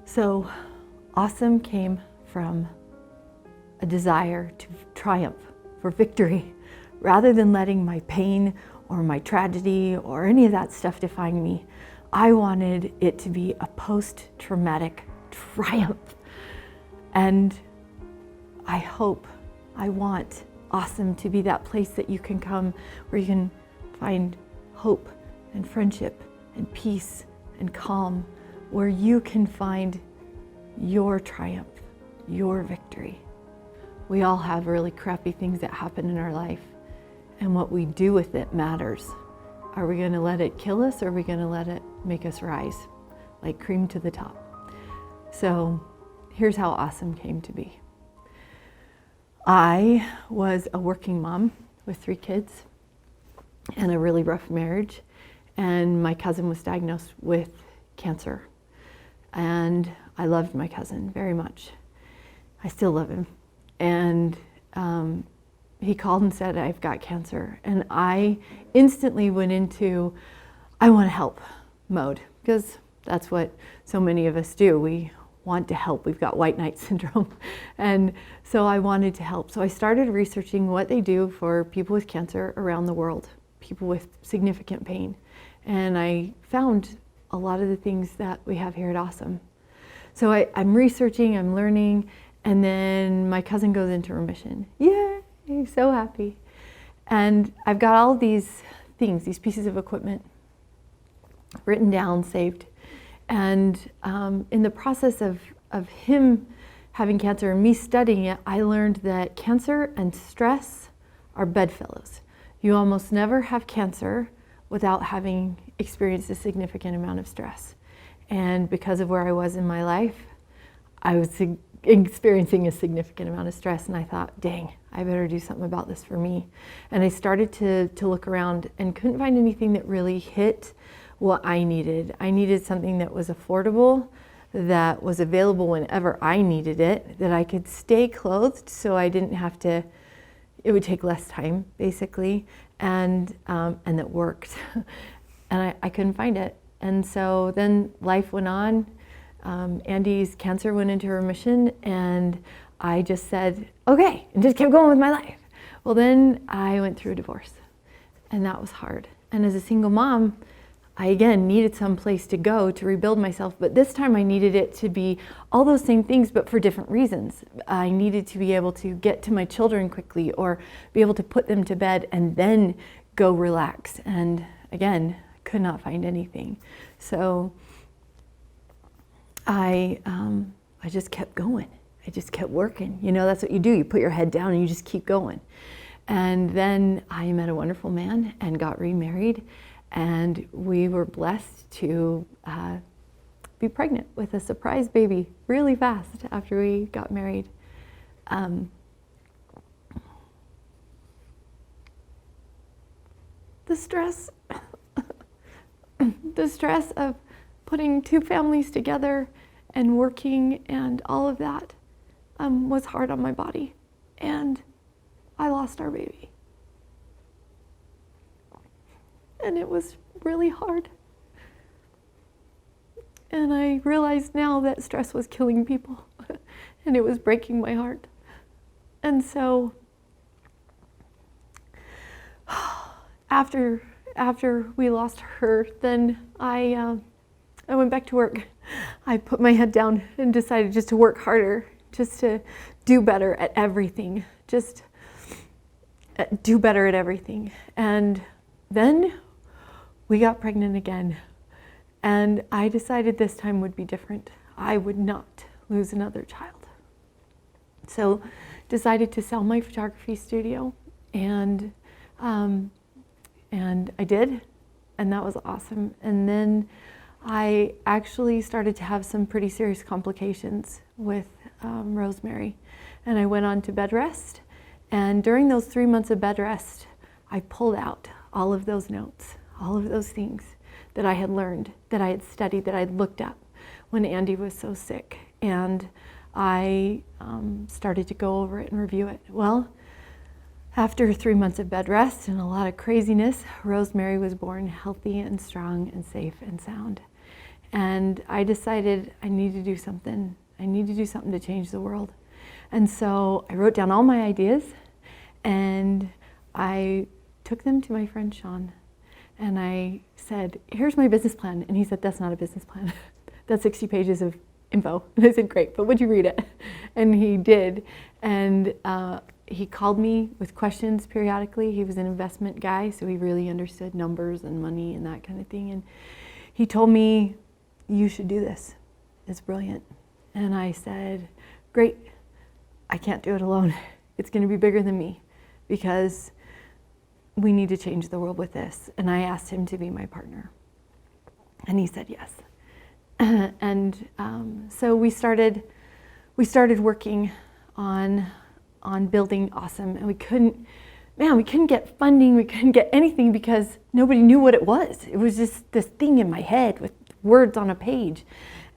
So awesome came from a desire to triumph, for victory, rather than letting my pain or my tragedy or any of that stuff define me. I wanted it to be a post-traumatic triumph. And I want Ahhhsome to be that place that you can come where you can find hope and friendship and peace and calm, where you can find your triumph, your victory. We all have really crappy things that happen in our life, and what we do with it matters. Are we going to let it kill us, or are we going to let it make us rise like cream to the top? So here's how Ahhhsome came to be. I was a working mom with 3 kids and a really rough marriage, and my cousin was diagnosed with cancer. And I loved my cousin very much. I still love him. And he called and said, I've got cancer. And I instantly went into, I want to help mode, because that's what so many of us do. We want to help. We've got white knight syndrome. And so I wanted to help. So I started researching what they do for people with cancer around the world, people with significant pain. And I found a lot of the things that we have here at Ahhhsome. So I'm researching, I'm learning, and then my cousin goes into remission. Yay, I'm so happy. And I've got all these things, these pieces of equipment written down, saved. And in the process of him having cancer and me studying it, I learned that cancer and stress are bedfellows. You almost never have cancer without having experienced a significant amount of stress. And because of where I was in my life, I was experiencing a significant amount of stress, and I thought, dang, I better do something about this for me. And I started to look around and couldn't find anything that really hit what I needed. I needed something that was affordable, that was available whenever I needed it, that I could stay clothed so I didn't have to, it would take less time basically, and that worked. And I couldn't find it. And so then life went on. Andy's cancer went into remission, and I just said, okay, and just kept going with my life. Well, then I went through a divorce, and that was hard. And as a single mom, I again needed some place to go to rebuild myself, but this time I needed it to be all those same things, but for different reasons. I needed to be able to get to my children quickly, or be able to put them to bed and then go relax. And again, could not find anything. So I just kept going. I just kept working. You know, that's what you do. You put your head down and you just keep going. And then I met a wonderful man and got remarried. And we were blessed to be pregnant with a surprise baby really fast after we got married. The stress of putting 2 families together and working and all of that was hard on my body. And I lost our baby. And it was really hard. And I realized now that stress was killing people and it was breaking my heart. And so after we lost her, then I went back to work. I put my head down and decided just to work harder, just to do better at everything, just do better at everything. And then we got pregnant again, and I decided this time would be different. I would not lose another child. So decided to sell my photography studio, and I did, and that was awesome. And then I actually started to have some pretty serious complications with Rosemary, and I went on to bed rest. And during those 3 months of bed rest, I pulled out all of those notes, all of those things that I had learned, that I had studied, that I had looked up when Andy was so sick. And I started to go over it and review it. Well, after 3 months of bed rest and a lot of craziness, Rosemary was born healthy and strong and safe and sound. And I decided I need to do something. I need to do something to change the world. And so I wrote down all my ideas and I took them to my friend Sean. And I said, here's my business plan. And he said, that's not a business plan. That's 60 pages of info. And I said, great, but would you read it? And he did. And he called me with questions periodically. He was an investment guy, so he really understood numbers and money and that kind of thing. And he told me, you should do this. It's brilliant. And I said, great, I can't do it alone. It's going to be bigger than me because we need to change the world with this. And I asked him to be my partner. And he said yes. And so we started working on building Ahhhsome, and we couldn't get funding, we couldn't get anything because nobody knew what it was. It was just this thing in my head with words on a page,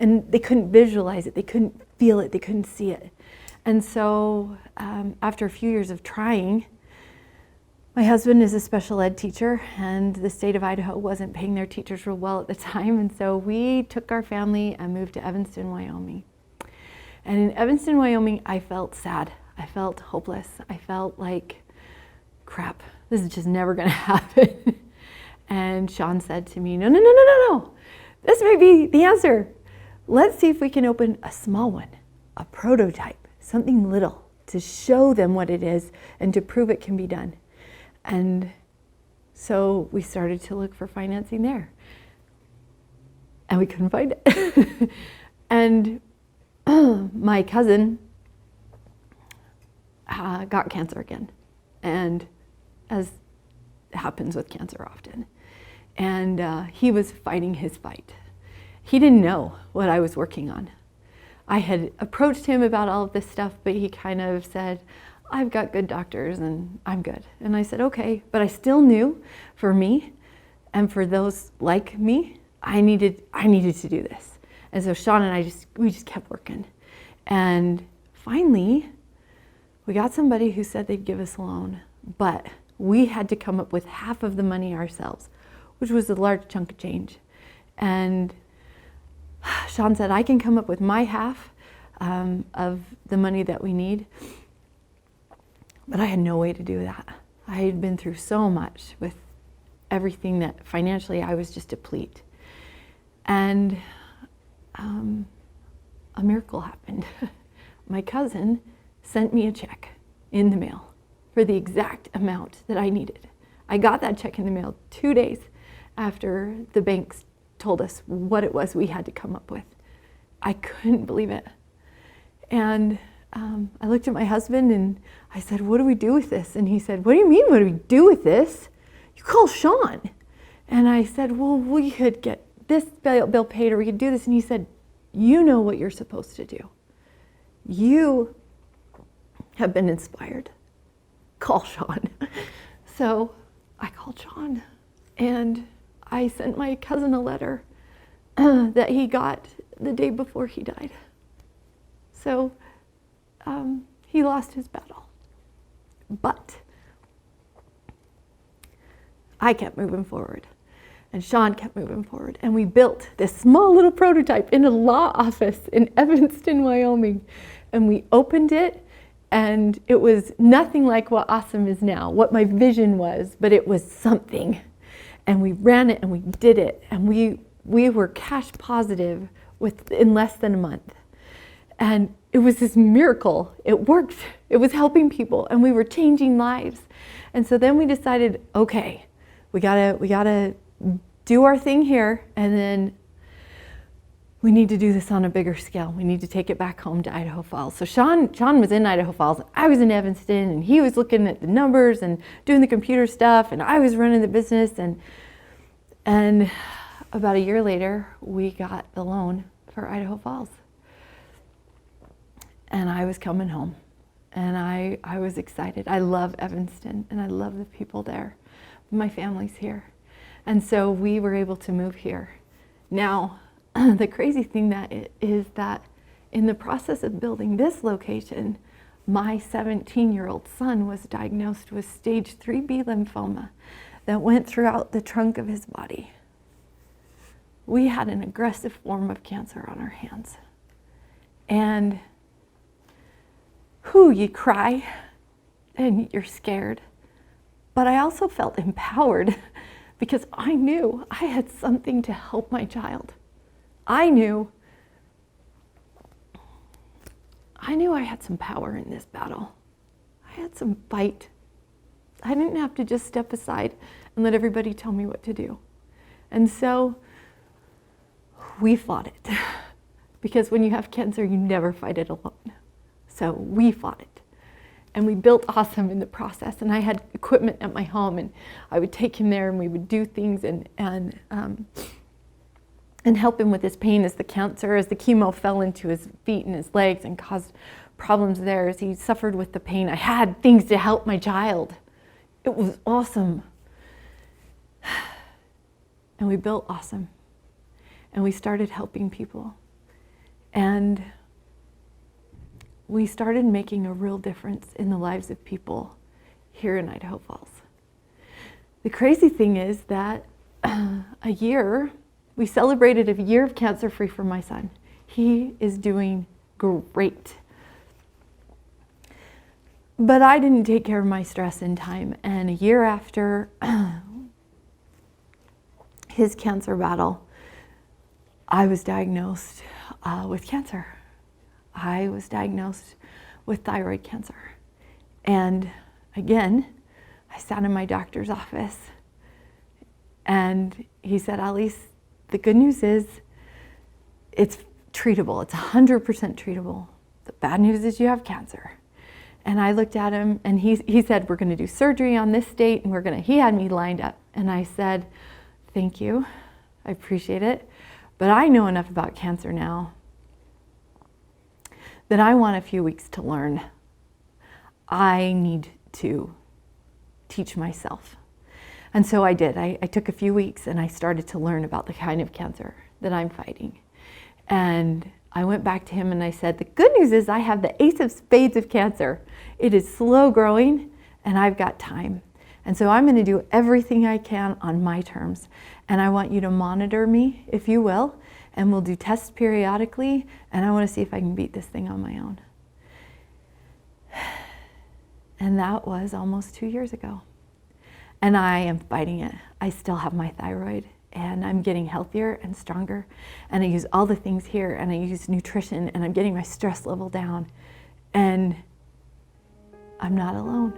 and they couldn't visualize it, they couldn't feel it, they couldn't see it. And so after a few years of trying, my husband is a special ed teacher, and the state of Idaho wasn't paying their teachers real well at the time, and so we took our family and moved to Evanston, Wyoming. And in Evanston, Wyoming, I felt sad. I felt hopeless. I felt like, crap, this is just never going to happen. And Sean said to me, no, this may be the answer. Let's see if we can open a small one, a prototype, something little, to show them what it is and to prove it can be done. And so we started to look for financing there. And we couldn't find it. And my cousin got cancer again. And as happens with cancer often. And he was fighting his fight. He didn't know what I was working on. I had approached him about all of this stuff, but he kind of said, I've got good doctors and I'm good. And I said, okay, but I still knew for me and for those like me, I needed to do this. And so Sean and I we just kept working. And finally, we got somebody who said they'd give us a loan, but we had to come up with half of the money ourselves, which was a large chunk of change. And Sean said, I can come up with my half of the money that we need. But I had no way to do that. I had been through so much with everything that financially I was just depleted. And a miracle happened. My cousin sent me a check in the mail for the exact amount that I needed. I got that check in the mail 2 days after the banks told us what it was we had to come up with. I couldn't believe it. And I looked at my husband and I said, what do we do with this? And he said, what do you mean, what do we do with this? You call Sean. And I said, well, we could get this bill paid or we could do this. And he said, you know what you're supposed to do. You have been inspired. Call Sean. So I called Sean and I sent my cousin a letter that he got the day before he died. So he lost his battle. But I kept moving forward. And Sean kept moving forward. And we built this small little prototype in a law office in Evanston, Wyoming. And we opened it, and it was nothing like what Ahhhsome is now, what my vision was, but it was something. And we ran it and we did it. And we were cash positive in less than a month. And it was this miracle. It worked. It was helping people, and we were changing lives. And so then we decided, okay, we gotta do our thing here, and then we need to do this on a bigger scale. We need to take it back home to Idaho Falls. So Sean was in Idaho Falls, and I was in Evanston, and he was looking at the numbers and doing the computer stuff, and I was running the business. And about a year later, we got the loan for Idaho Falls. And I was coming home, and I was excited. I love Evanston, and I love the people there. My family's here. And so we were able to move here. Now, the crazy thing is that in the process of building this location, my 17-year-old son was diagnosed with stage 3B lymphoma that went throughout the trunk of his body. we had an aggressive form of cancer on our hands. And you cry and you're scared. But I also felt empowered because I knew I had something to help my child. I knew I had some power in this battle. I had some fight. I didn't have to just step aside and let everybody tell me what to do. And so we fought it. Because when you have cancer, you never fight it alone. So we fought it. And we built Ahhhsome in the process. And I had equipment at my home, and I would take him there and we would do things and help him with his pain as the chemo fell into his feet and his legs and caused problems there as he suffered with the pain. I had things to help my child. It was awesome. And we built Ahhhsome. And we started helping people. And we started making a real difference in the lives of people here in Idaho Falls. The crazy thing is that we celebrated a year of cancer-free for my son. He is doing great. But I didn't take care of my stress in time. And a year after his cancer battle, I was diagnosed with cancer. I was diagnosed with thyroid cancer. And again, I sat in my doctor's office and he said, Alice, the good news is it's treatable. It's 100% treatable. The bad news is you have cancer. And I looked at him and he said, we're going to do surgery on this date and he had me lined up. And I said, thank you. I appreciate it. But I know enough about cancer now that I want a few weeks to learn. I need to teach myself. And so I did. I took a few weeks and I started to learn about the kind of cancer that I'm fighting. And I went back to him and I said, the good news is I have the ace of spades of cancer. It is slow growing and I've got time. And so I'm going to do everything I can on my terms. And I want you to monitor me, if you will, and we'll do tests periodically, and I want to see if I can beat this thing on my own. And that was almost 2 years ago. And I am fighting it. I still have my thyroid, and I'm getting healthier and stronger, and I use all the things here, and I use nutrition, and I'm getting my stress level down, and I'm not alone.